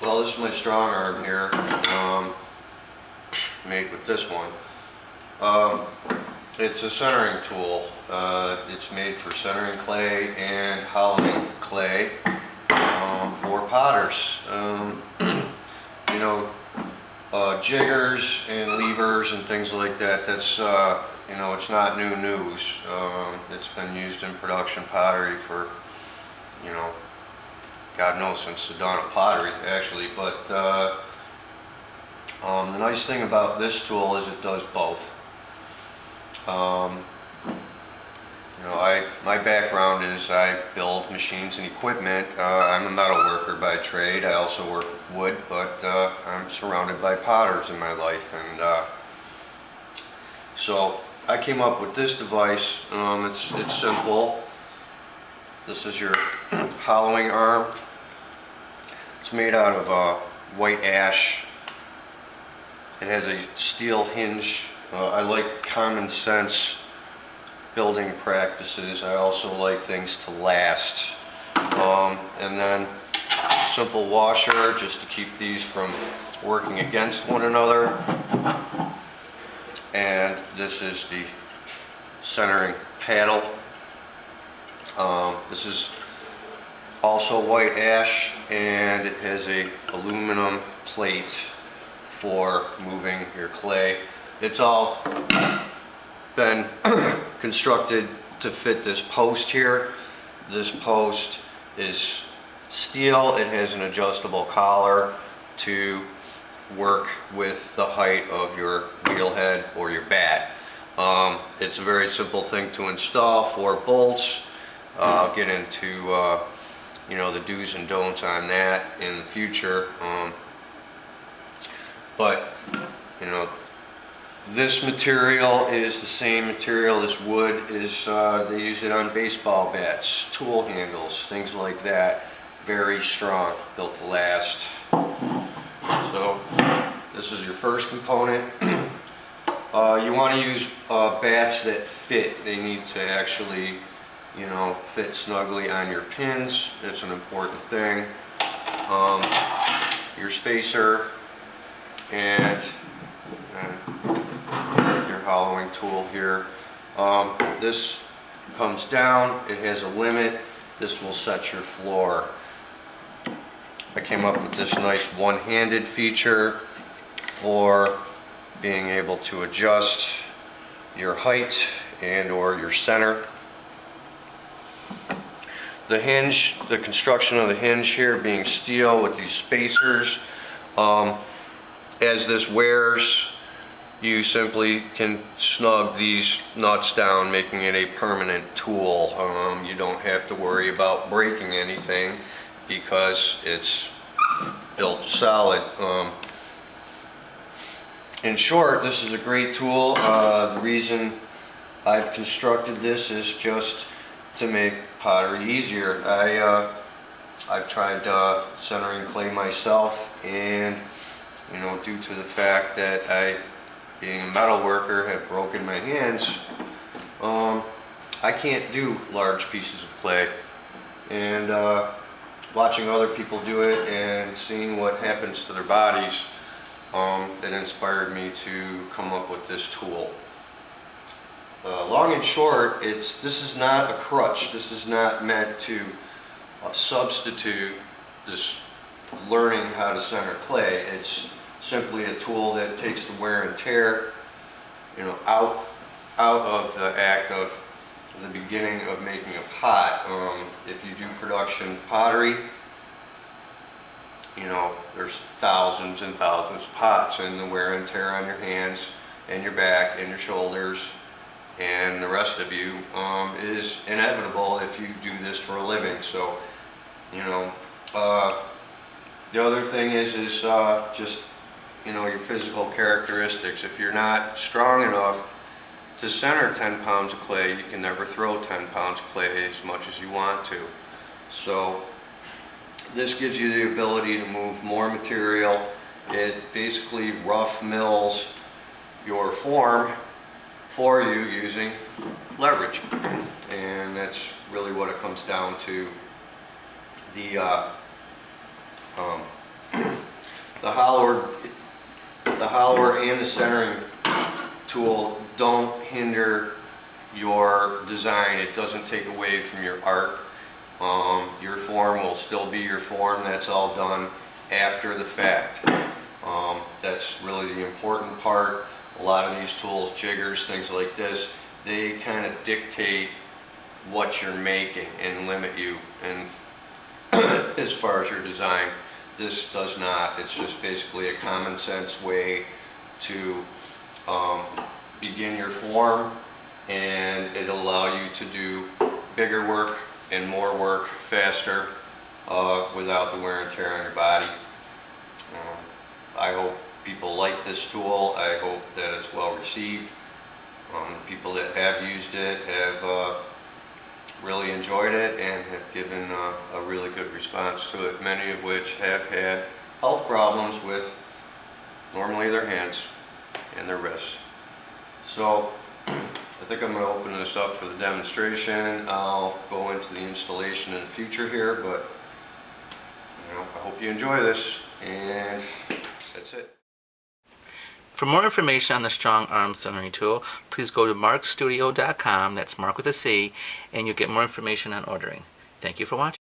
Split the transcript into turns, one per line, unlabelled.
Well, this is my strong arm here, made with this one. It's a centering tool. It's made for centering clay and hollowing clay for potters. You know, jiggers and levers and things like that. That's you know, it's not new news. It's been used in production pottery for, you know, God knows, since the dawn of pottery, actually. But the nice thing about this tool is it does both. You know, my background is I build machines and equipment. I'm a metal worker by trade. I also work with wood, but I'm surrounded by potters in my life, and so I came up with this device. It's simple. This is your hollowing arm. It's made out of white ash. It has a steel hinge. I like common sense building practices. I also like things to last. And then a simple washer just to keep these from working against one another. And this is the centering paddle. This is also white ash, and it has a aluminum plate for moving your clay. It's all been constructed to fit this post here. This post is steel. It has an adjustable collar to work with the height of your wheel head or your bat. It's a very simple thing to install. 4 bolts. I'll get into you know, the do's and don'ts on that in the future. But you know, this material is the same material. This wood is, they use it on baseball bats, tool handles, things like that. Very strong, built to last. So this is your first component. You want to use bats that fit. They need to actually, you know, fit snugly on your pins. That's an important thing. Your spacer and your hollowing tool here. This comes down. It has a limit. This will set your floor. I came up with this nice one-handed feature for being able to adjust your height and or your center. The hinge, the construction of the hinge here being steel with these spacers. As this wears, you simply can snug these nuts down, making it a permanent tool. You don't have to worry about breaking anything because it's built solid. In short, this is a great tool. The reason I've constructed this is just to make pottery easier. I've tried centering clay myself, and you know, due to the fact that I, being a metal worker, have broken my hands, I can't do large pieces of clay. And watching other people do it and seeing what happens to their bodies, it inspired me to come up with this tool. Long and short, this is not a crutch. This is not meant to substitute this learning how to center clay. It's simply a tool that takes the wear and tear, you know, out of the act of the beginning of making a pot. If you do production pottery, you know, there's thousands and thousands of pots, and the wear and tear on your hands and your back and your shoulders and the rest of you is inevitable if you do this for a living. So, you know, the other thing is just, you know, your physical characteristics. If you're not strong enough to center 10 pounds of clay, you can never throw 10 pounds of clay as much as you want to. So this gives you the ability to move more material. It basically rough mills your form for you using leverage, and that's really what it comes down to. The the hollower and the centering tool don't hinder your design. It doesn't take away from your art. Your form will still be your form. That's all done after the fact. That's really the important part. A lot of these tools, jiggers, things like this, they kind of dictate what you're making and limit you and as far as your design. This does not. It's just basically a common sense way to begin your form, and it'll allow you to do bigger work and more work faster without the wear and tear on your body. I hope people like this tool. I hope that it's well received. People that have used it have really enjoyed it and have given a really good response to it, many of which have had health problems with normally their hands and their wrists. So I think I'm going to open this up for the demonstration. I'll go into the installation in the future here, but I hope you enjoy this, and that's it.
For more information on the Strong Arm Centering Tool, please go to marcstudio.com, that's Marc with a C, and you'll get more information on ordering. Thank you for watching.